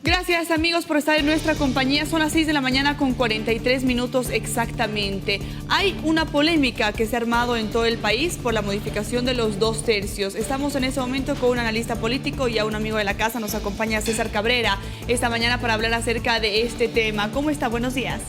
Gracias amigos por estar en nuestra compañía. Son las 6 de la mañana con 43 minutos exactamente. Hay una polémica que se ha armado en todo el país por la modificación de los 2/3. Estamos en ese momento con un analista político y a un amigo de la casa. Nos acompaña César Cabrera esta mañana para hablar acerca de este tema. ¿Cómo está? Buenos días.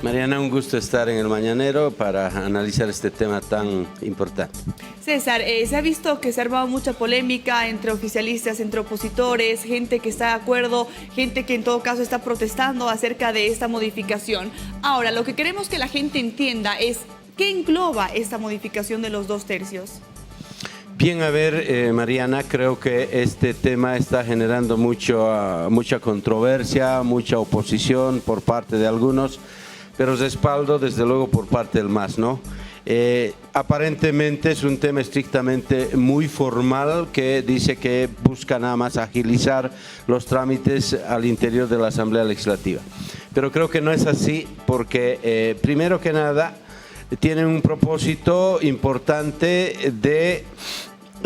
Mariana, un gusto estar en el Mañanero para analizar este tema tan importante. César, se ha visto que se ha armado mucha polémica entre oficialistas, entre opositores, gente que está de acuerdo, gente que en todo caso está protestando acerca de esta modificación. Ahora, lo que queremos que la gente entienda es ¿qué engloba esta modificación de los 2/3? Bien, a ver, Mariana, creo que este tema está generando mucha controversia, mucha oposición por parte de algunos, pero respaldo desde luego por parte del MAS, ¿no? Aparentemente es un tema estrictamente muy formal que dice que busca nada más agilizar los trámites al interior de la Asamblea Legislativa. Pero creo que no es así porque, primero que nada, tiene un propósito importante de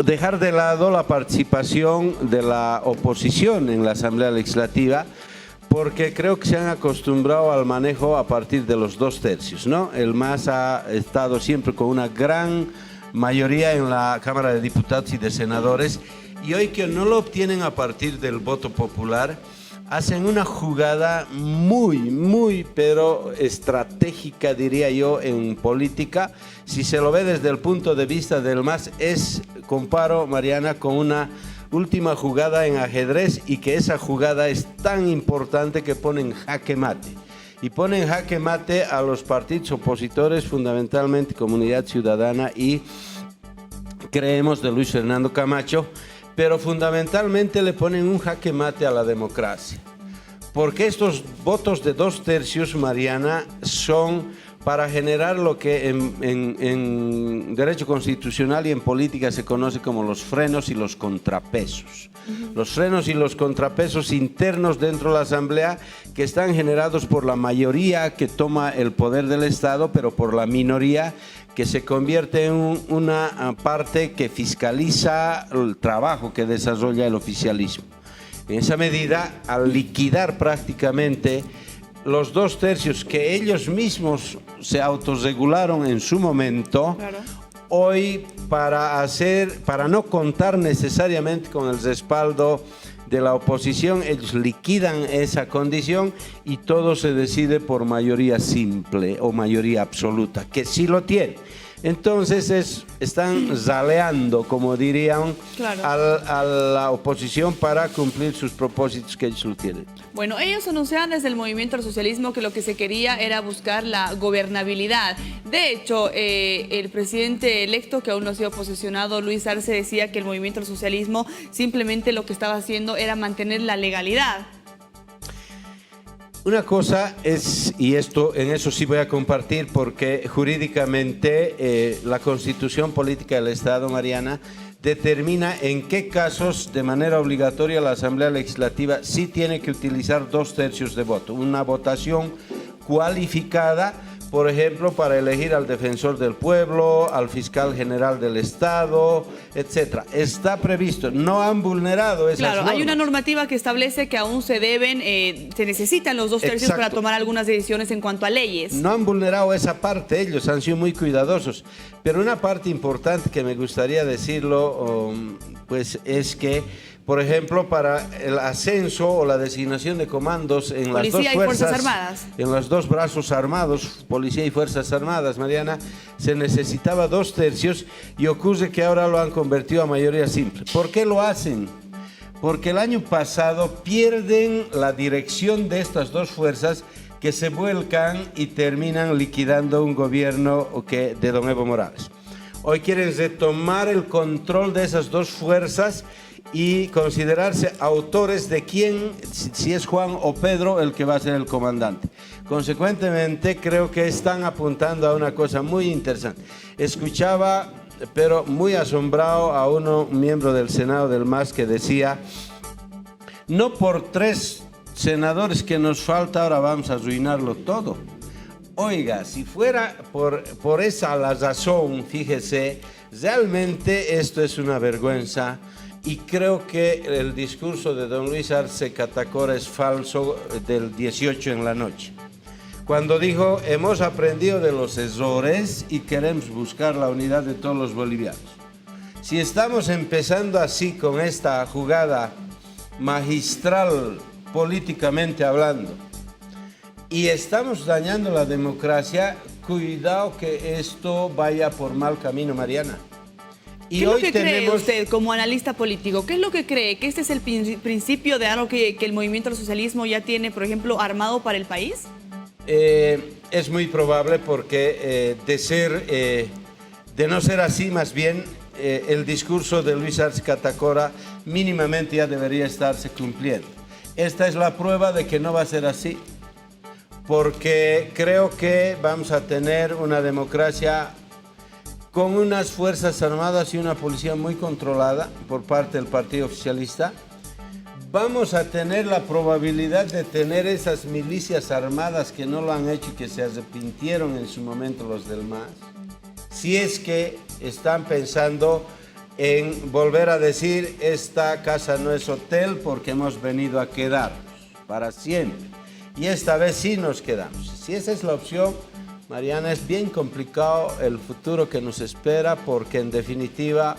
dejar de lado la participación de la oposición en la Asamblea Legislativa, porque creo que se han acostumbrado al manejo a partir de los 2/3, ¿no? El MAS ha estado siempre con una gran mayoría en la Cámara de Diputados y de Senadores, y hoy que no lo obtienen a partir del voto popular, hacen una jugada muy, pero estratégica, diría yo, en política. Si se lo ve desde el punto de vista del MAS, comparo, Mariana, con una última jugada en ajedrez, y que esa jugada es tan importante que pone en jaque mate. Y pone en jaque mate a los partidos opositores, fundamentalmente Comunidad Ciudadana y Creemos de Luis Fernando Camacho, pero fundamentalmente le ponen un jaque mate a la democracia. Porque estos votos de 2/3, Mariana, son para generar lo que en derecho constitucional y en política se conoce como los frenos y los contrapesos. Los frenos y los contrapesos internos dentro de la Asamblea, que están generados por la mayoría que toma el poder del Estado, pero por la minoría que se convierte en una parte que fiscaliza el trabajo que desarrolla el oficialismo. En esa medida, al liquidar prácticamente los 2/3 que ellos mismos se autorregularon en su momento, claro, hoy para no contar necesariamente con el respaldo de la oposición, ellos liquidan esa condición y todo se decide por mayoría simple o mayoría absoluta, que sí lo tiene. Entonces están raleando, como dirían, claro, a la oposición para cumplir sus propósitos que ellos lo tienen. Bueno, ellos anunciaban desde el movimiento al socialismo que lo que se quería era buscar la gobernabilidad. De hecho, el presidente electo, que aún no ha sido posesionado, Luis Arce, decía que el movimiento al socialismo simplemente lo que estaba haciendo era mantener la legalidad. Una cosa es, y en eso sí voy a compartir, porque jurídicamente la Constitución Política del Estado, Mariana, determina en qué casos de manera obligatoria la Asamblea Legislativa sí tiene que utilizar 2/3 de voto. Una votación cualificada, por ejemplo, para elegir al defensor del pueblo, al fiscal general del Estado, etcétera. Está previsto, no han vulnerado esas normas. Claro, hay una normativa que establece que aún se necesitan los 2/3 para tomar algunas decisiones en cuanto a leyes. No han vulnerado esa parte, ellos han sido muy cuidadosos. Pero una parte importante que me gustaría decirlo, pues es que, por ejemplo, para el ascenso o la designación de comandos en las dos fuerzas armadas, en los dos brazos armados, Policía y Fuerzas Armadas, Mariana, se necesitaba 2/3 y ocurre que ahora lo han convertido a mayoría simple. ¿Por qué lo hacen? Porque el año pasado pierden la dirección de estas dos fuerzas, que se vuelcan y terminan liquidando un gobierno de don Evo Morales. Hoy quieren retomar el control de esas dos fuerzas y considerarse autores de quién, si es Juan o Pedro el que va a ser el comandante. Consecuentemente, creo que están apuntando a una cosa muy interesante. Escuchaba, pero muy asombrado, a un miembro del Senado del MAS que decía: no por 3 senadores que nos falta ahora vamos a arruinarlo todo. Oiga, si fuera por esa la razón, fíjese, realmente esto es una vergüenza. Y creo que el discurso de don Luis Arce Catacora es falso del 18 en la noche. Cuando dijo, hemos aprendido de los errores y queremos buscar la unidad de todos los bolivianos. Si estamos empezando así con esta jugada magistral políticamente hablando y estamos dañando la democracia, cuidado que esto vaya por mal camino, Mariana. Y ¿Qué es lo que cree usted como analista político? ¿Qué es lo que cree? ¿Que este es el principio de algo que el movimiento del socialismo ya tiene, por ejemplo, armado para el país? Es muy probable porque de no ser así, más bien el discurso de Luis Arce Catacora mínimamente ya debería estarse cumpliendo. Esta es la prueba de que no va a ser así, porque creo que vamos a tener una democracia con unas fuerzas armadas y una policía muy controlada por parte del partido oficialista. Vamos a tener la probabilidad de tener esas milicias armadas que no lo han hecho y que se arrepintieron en su momento los del MAS. Si es que están pensando en volver a decir, esta casa no es hotel porque hemos venido a quedarnos para siempre. Y esta vez sí nos quedamos. Si esa es la opción, Mariana, es bien complicado el futuro que nos espera porque en definitiva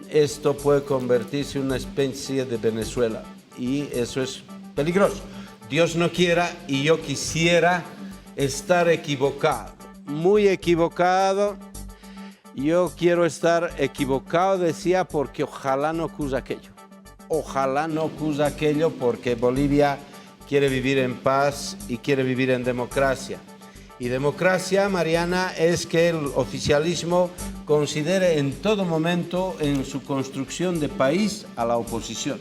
esto puede convertirse en una especie de Venezuela y eso es peligroso. Dios no quiera y yo quisiera estar equivocado, muy equivocado. Yo quiero estar equivocado, decía, porque ojalá no ocurra aquello. Ojalá no ocurra aquello porque Bolivia quiere vivir en paz y quiere vivir en democracia. Y democracia, Mariana, es que el oficialismo considere en todo momento en su construcción de país a la oposición.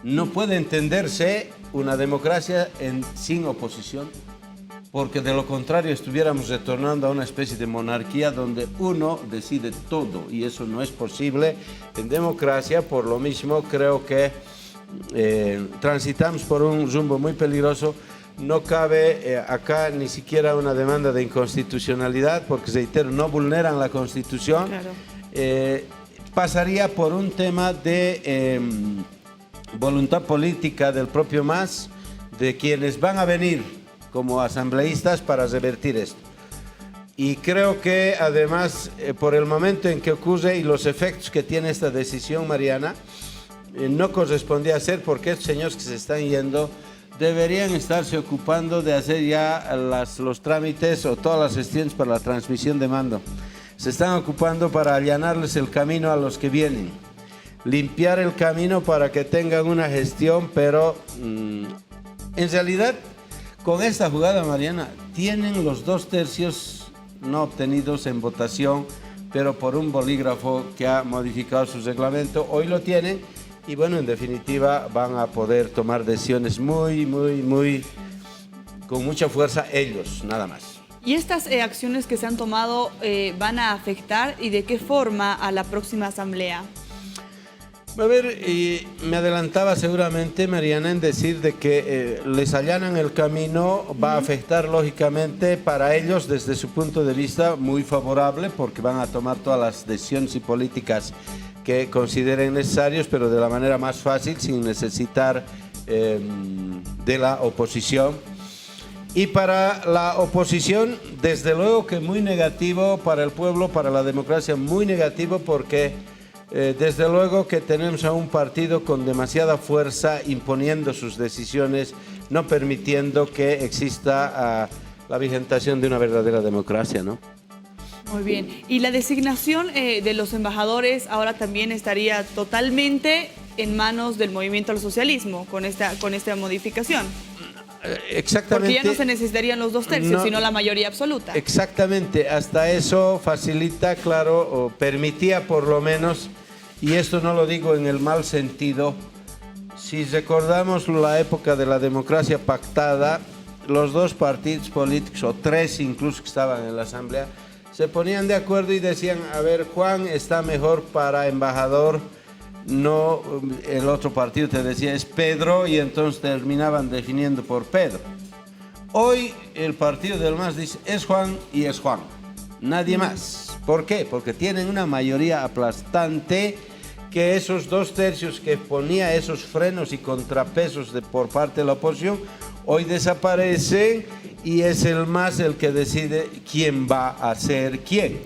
No puede entenderse una democracia sin oposición, porque de lo contrario estuviéramos retornando a una especie de monarquía donde uno decide todo y eso no es posible en democracia. Por lo mismo creo que transitamos por un rumbo muy peligroso. No cabe acá ni siquiera una demanda de inconstitucionalidad porque, reitero, no vulneran la Constitución. Claro. Pasaría por un tema de voluntad política del propio MAS, de quienes van a venir como asambleístas para revertir esto. Y creo que además, por el momento en que ocurre y los efectos que tiene esta decisión, Mariana, no correspondía hacer porque estos señores que se están yendo deberían estarse ocupando de hacer ya los trámites o todas las gestiones para la transmisión de mando. Se están ocupando para allanarles el camino a los que vienen, limpiar el camino para que tengan una gestión, pero en realidad con esta jugada, Mariana, tienen los 2/3 no obtenidos en votación, pero por un bolígrafo que ha modificado su reglamento, hoy lo tienen. Y bueno, en definitiva van a poder tomar decisiones con mucha fuerza ellos, nada más. ¿Y estas acciones que se han tomado van a afectar y de qué forma a la próxima asamblea? A ver, me adelantaba seguramente, Mariana, en decir de que les allanan el camino, va a afectar lógicamente para ellos desde su punto de vista muy favorable porque van a tomar todas las decisiones y políticas que consideren necesarios, pero de la manera más fácil, sin necesitar de la oposición. Y para la oposición, desde luego que muy negativo para el pueblo, para la democracia, muy negativo porque desde luego que tenemos a un partido con demasiada fuerza imponiendo sus decisiones, no permitiendo que exista la vigentación de una verdadera democracia, ¿no? Muy bien. ¿Y la designación de los embajadores ahora también estaría totalmente en manos del movimiento al socialismo con esta modificación? Exactamente. Porque ya no se necesitarían los 2/3, sino la mayoría absoluta. Exactamente. Hasta eso facilita, claro, o permitía por lo menos, y esto no lo digo en el mal sentido, si recordamos la época de la democracia pactada, los dos partidos políticos, o tres incluso que estaban en la asamblea, se ponían de acuerdo y decían, a ver, Juan está mejor para embajador, no el otro partido te decía es Pedro y entonces terminaban definiendo por Pedro. Hoy el partido del MAS dice es Juan y es Juan, nadie más. ¿Por qué? Porque tienen una mayoría aplastante que esos 2/3 que ponía esos frenos y contrapesos por parte de la oposición hoy desaparecen y es el MAS el que decide quién va a ser quién.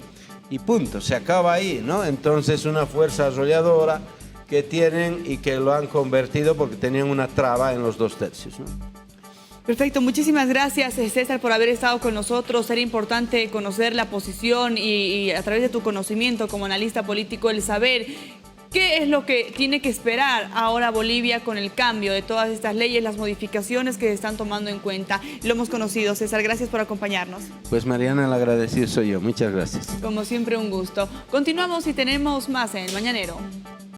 Y punto, se acaba ahí, ¿no? Entonces una fuerza arrolladora que tienen y que lo han convertido porque tenían una traba en los 2/3, ¿no? Perfecto, muchísimas gracias César por haber estado con nosotros. Era importante conocer la posición y a través de tu conocimiento como analista político el saber qué es lo que tiene que esperar ahora Bolivia con el cambio de todas estas leyes, las modificaciones que se están tomando en cuenta. Lo hemos conocido, César, gracias por acompañarnos. Pues Mariana, el agradecido soy yo, muchas gracias. Como siempre un gusto. Continuamos y tenemos más en El Mañanero.